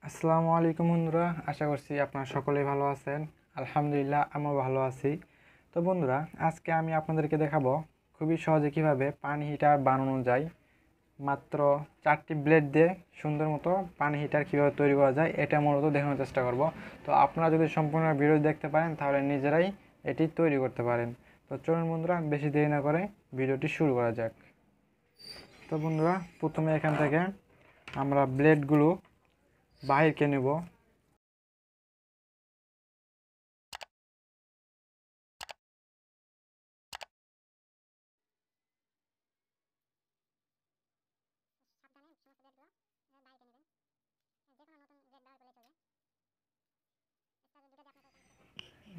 আসসালামু আলাইকুম বন্ধুরা, আশা করছি আপনারা সকলেই ভালো আছেন। আলহামদুলিল্লাহ, আমিও ভালো আছি। তো বন্ধুরা, আজকে আমি আপনাদেরকে দেখাবো খুবই সহজে কিভাবে পানি হিটার বানানো যায়। মাত্র 4টি ব্লেড দিয়ে সুন্দর মতো পানি হিটার কীভাবে তৈরি করা যায় এটা মূলত দেখানোর চেষ্টা করব। তো আপনারা যদি সম্পূর্ণ ভিডিও দেখতে পারেন তাহলে নিজেরাই এটি তৈরি করতে পারেন। তো চলুন বন্ধুরা, বেশি দেরি না করে ভিডিওটি শুরু করা যাক। তো বন্ধুরা, প্রথমে এখান থেকে আমরা ব্লেডগুলো বাহিরকে নেব।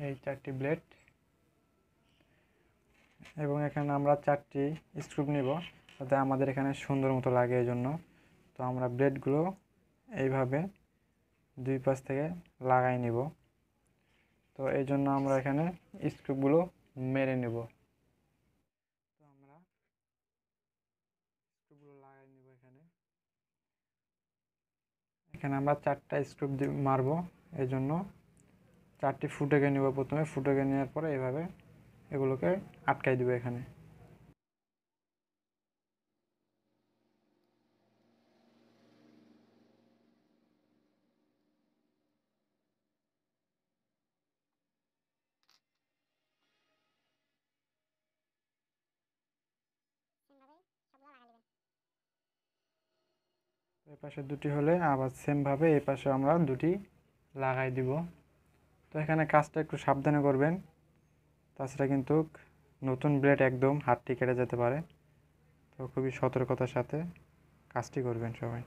এই 4টি ব্লেড, এবং এখানে আমরা 4টি স্ক্রু নিব যাতে আমাদের এখানে সুন্দর মতো লাগে এই জন্য। তো আমরা ব্লেডগুলো এইভাবে দুই পাশ থেকে লাগাই নিব। তো এই জন্য আমরা এখানে স্ক্রুগুলো মেরে নেব। তো আমরা স্ক্রুগুলো লাগাই নিব। এখানে আমরা 4টা স্ক্রু মারবো, এই জন্য 4টি ফুটোকে নিব। প্রথমে ফুটোকে নেওয়ার পরে এইভাবে এগুলোকে আটকাই দিব এখানে। এই পাশে দুটি হলে আবার সেমভাবে এই পাশে আমরা দুটি লাগাই দিব। তো এখানে কাজটা একটু সাবধানে করবেন, তাছাড়া কিন্তু নতুন ব্লেড একদম হাতটি কেটে যেতে পারে। তো খুবই সতর্কতার সাথে কাজটি করবেন সবাই।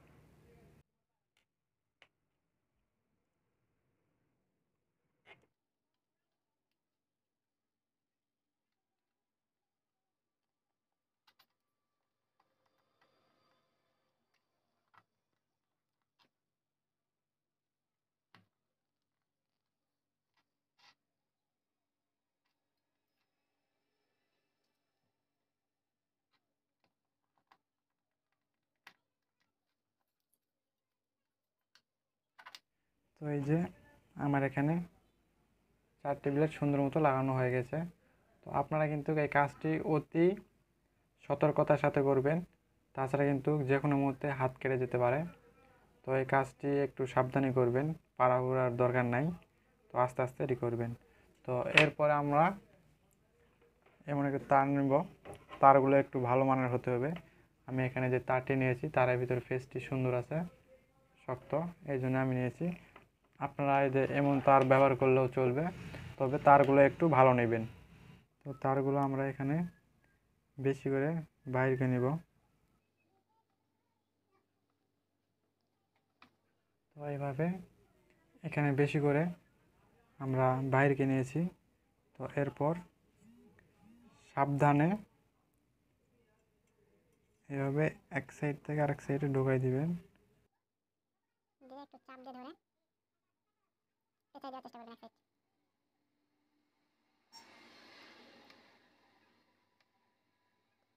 তো এই যে আমার এখানে 4টি ব্লেড সুন্দর মতো লাগানো হয়ে গেছে। তো আপনারা কিন্তু এই কাজটি অতি সতর্কতার সাথে করবেন, তাছাড়া কিন্তু যে কোনো মুহূর্তে হাত কেটে যেতে পারে। তো এই কাজটি একটু সাবধানে করবেন, তাড়াহুড়োর দরকার নাই। তো আস্তে আস্তে এটি করবেন। তো এরপরে আমরা এমন একটা তার নেব। তারগুলো একটু ভালো মানের হতে হবে। আমি এখানে যে তারটি নিয়েছি তারের ভিতরে ফেসটি সুন্দর আছে, শক্ত, এই জন্য আমি নিয়েছি। আপনারা এই যে এমন তার ব্যবহার করলেও চলবে, তবে তারগুলো একটু ভালো নেবেন। তো তারগুলো আমরা এখানে বেশি করে বাইরে নেব। তো এইভাবে এখানে বেশি করে আমরা বাইরে নিয়েছি। তো এরপর সাবধানে এভাবে এক সাইড থেকে আরেক সাইডে ঢুকাই দিবেন।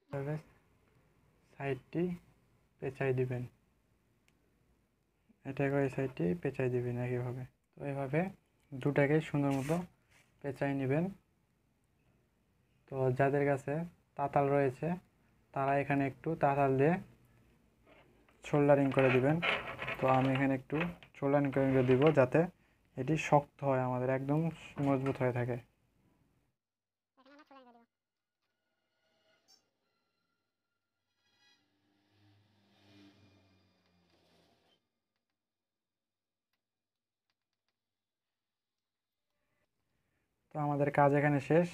এভাবে সাইডটি পেঁচাই দিবেন, এটা করে সাইডটি পেঁচাই দিবেন একইভাবে। তো এইভাবে দুটাকে সুন্দর মতো পেঁচাই নেবেন। তো যাদের কাছে তাতাল রয়েছে তারা এখানে একটু তাতাল দিয়ে সোল্ডারিং করে দিবেন। তো আমি এখানে একটু সোল্ডারিং করে দিব যাতে এটি শক্ত হয়, আমাদের একদম মজবুত হয়ে থাকে। তো আমাদের কাজ এখানে শেষ।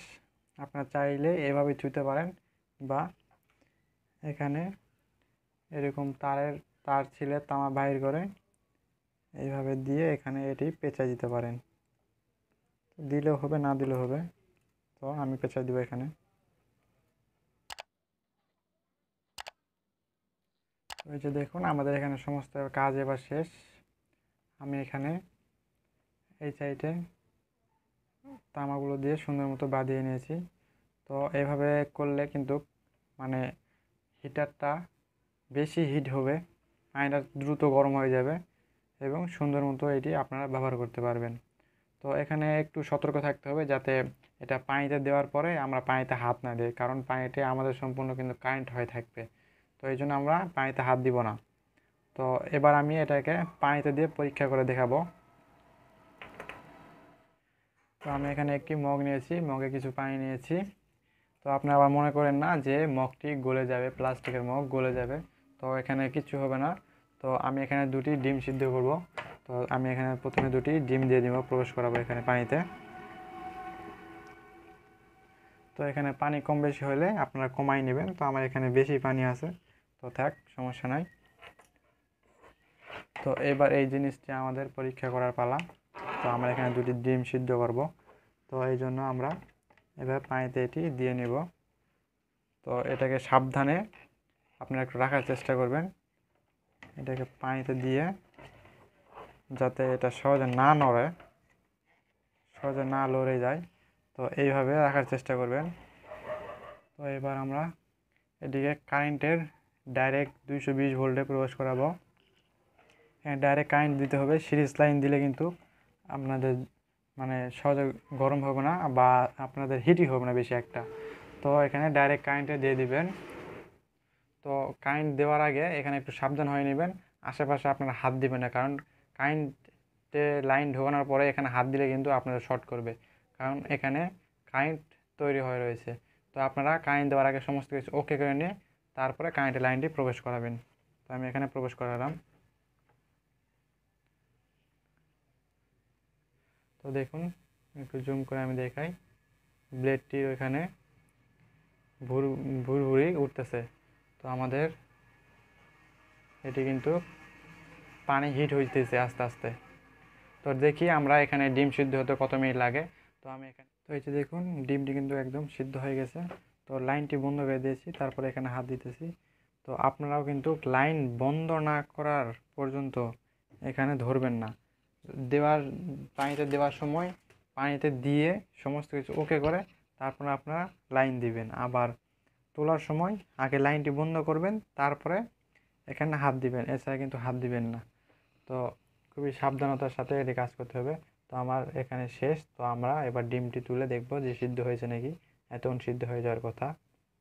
আপনারা চাইলে এভাবে ছুঁতে পারেন, বা এখানে এরকম তার ছিলে তামা বাইর করে এইভাবে দিয়ে এখানে এটি পেঁচাই দিতে পারেন। দিলেও হবে, না দিলেও হবে। তো আমি পেঁচাই দিব এখানে। ওই যে দেখুন, আমাদের এখানে সমস্ত কাজ এবার শেষ। আমি এখানে এই সাইডে তামাগুলো দিয়ে সুন্দর মতো বাঁধিয়ে নিয়েছি। তো এইভাবে করলে কিন্তু মানে হিটারটা বেশি হিট হবে, পানিটা দ্রুত গরম হয়ে যাবে। এবং সুন্দর মতো এটি আপনারা ব্যবহার করতে পারবেন। তো এখানে একটু সতর্ক থাকতে হবে যাতে এটা পানিতে দেওয়ার পরে আমরা পানিতে হাত না দিই, কারণ পানিতে আমাদের সম্পূর্ণ কিন্তু কারেন্ট হয়ে থাকবে। তো এই জন্য আমরা পানিতে হাত দিব না। তো এবার আমি এটাকে পানিতে দিয়ে পরীক্ষা করে দেখাবো। তো আমি এখানে একটি মগ নিয়েছি, মগে কিছু পানি নিয়েছি। তো আপনি আবার মনে করেন না যে মগটি গলে যাবে, প্লাস্টিকের মগ গলে যাবে, তো এখানে কিছু হবে না। তো আমি এখানে দুটি ডিম সিদ্ধ করব। তো আমি এখানে প্রথমে দুটি ডিম দিয়ে দিব, প্রবেশ করাবো এখানে পানিতে। তো এখানে পানি কম বেশি হলে আপনারা কমাই নেবেন। তো আমার এখানে বেশি পানি আছে, তো থাক, সমস্যা নাই। তো এবার এই জিনিসটি আমাদের পরীক্ষা করার পালা। তো আমরা এখানে দুটি ডিম সিদ্ধ করব। তো এই জন্য আমরা এবার পানিতে এটি দিয়ে নেব। তো এটাকে সাবধানে আপনারা একটু রাখার চেষ্টা করবেন, এটাকে পানিতে দিয়ে যাতে এটা সহজে না নড়ে, সহজে না লড়ে যায়। তো এইভাবে রাখার চেষ্টা করবেন। তো এবার আমরা এটিকে কারেন্টের ডাইরেক্ট 220 ভোল্টে প্রবেশ করাবো। ডাইরেক্ট কারেন্ট দিতে হবে, সিরিজ লাইন দিলে কিন্তু আপনাদের মানে সহজে গরম হবে না বা আপনাদের হিটই হবে না বেশি একটা। তো এখানে ডাইরেক্ট কারেন্টে দিয়ে দিবেন। তো কারেন্ট দেওয়ার আগে এখানে একটু সাবধান হয়ে নেবেন, আশেপাশে আপনারা হাত দিবেন না, কারণ কারেন্টে লাইন ঢোকানোর পরে এখানে হাত দিলে কিন্তু আপনাদের শর্ট করবে, কারণ এখানে কারেন্ট তৈরি হয়ে রয়েছে। তো আপনারা কারেন্ট দেওয়ার আগে সমস্ত কিছু ওকে করে নিয়ে তারপরে কারেন্টের লাইনটি প্রবেশ করাবেন। তো আমি এখানে প্রবেশ করালাম। তো দেখুন, একটু জুম করে আমি দেখাই, ব্লেডটির ওইখানে ভুরভুরি উঠতেছে। তো আমাদের এটি কিন্তু পানি হিট হইতেছে আস্তে আস্তে। তো দেখি আমরা এখানে ডিম সিদ্ধ হতে কত মিনিট লাগে। তো আমি এখানে, তো এই যে দেখুন ডিমটি কিন্তু একদম সিদ্ধ হয়ে গেছে। তো লাইনটি বন্ধ করে দিয়েছি, তারপরে এখানে হাত দিতেছি। তো আপনারাও কিন্তু লাইন বন্ধ না করার পর্যন্ত এখানে ধরবেন না। পানিতে দেওয়ার সময় পানিতে দিয়ে সমস্ত কিছু ওকে করে তারপর আপনারা লাইন দিবেন। আবার তোলার সময় আগে লাইনটি বন্ধ করবেন, তারপরে এখানে হাত দিবেন, এছাড়া কিন্তু হাত দিবেন না। তো খুবই সাবধানতার সাথে এটি কাজ করতে হবে। তো আমার এখানে শেষ। তো আমরা এবার ডিমটি তুলে দেখব যে সিদ্ধ হয়েছে নাকি, এতক্ষণ সিদ্ধ হয়ে যাওয়ার কথা।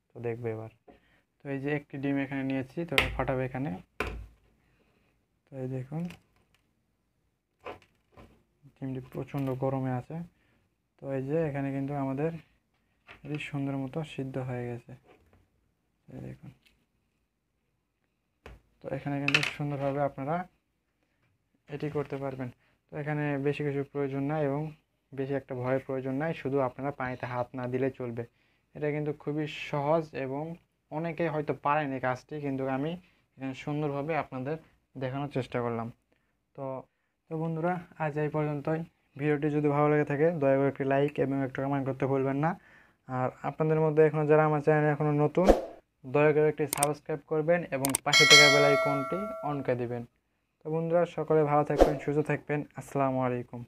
তো দেখবো এবার। তো এই যে একটি ডিম এখানে নিয়েছি, তো ফাটাবে এখানে। তো এই দেখুন ডিমটি প্রচণ্ড গরমে আছে। তো এই যে এখানে কিন্তু আমাদের এটি সুন্দর মতো সিদ্ধ হয়ে গেছে, এই দেখুন। তো এখানে কিন্তু সুন্দরভাবে আপনারা এটি করতে পারবেন। তো এখানে বেশি কিছু প্রয়োজন নাই এবং বেশি একটা ভয়ের প্রয়োজন নাই, শুধু আপনারা পানিতে হাত না দিলে চলবে। এটা কিন্তু খুবই সহজ এবং অনেকে হয়তো পারেন এই কাজটি, কিন্তু আমি এখানে সুন্দরভাবে আপনাদের দেখানোর চেষ্টা করলাম। তো তো বন্ধুরা, আজ এই পর্যন্তই। ভিডিওটি যদি ভালো লেগে থাকে দয়া করে একটি লাইক এবং একটা কমেন্ট করতে ভুলবেন না। আর আপনাদের মধ্যে এখনও যারা আমার চ্যানেলে এখনও নতুন, দয়া করে একটি সাবস্ক্রাইব করবেন এবং পাশে থাকা বেল আইকনটি অন করে দিবেন। তো বন্ধুরা, সকলে ভালো থাকবেন, সুস্থ থাকবেন। আসসালামু আলাইকুম।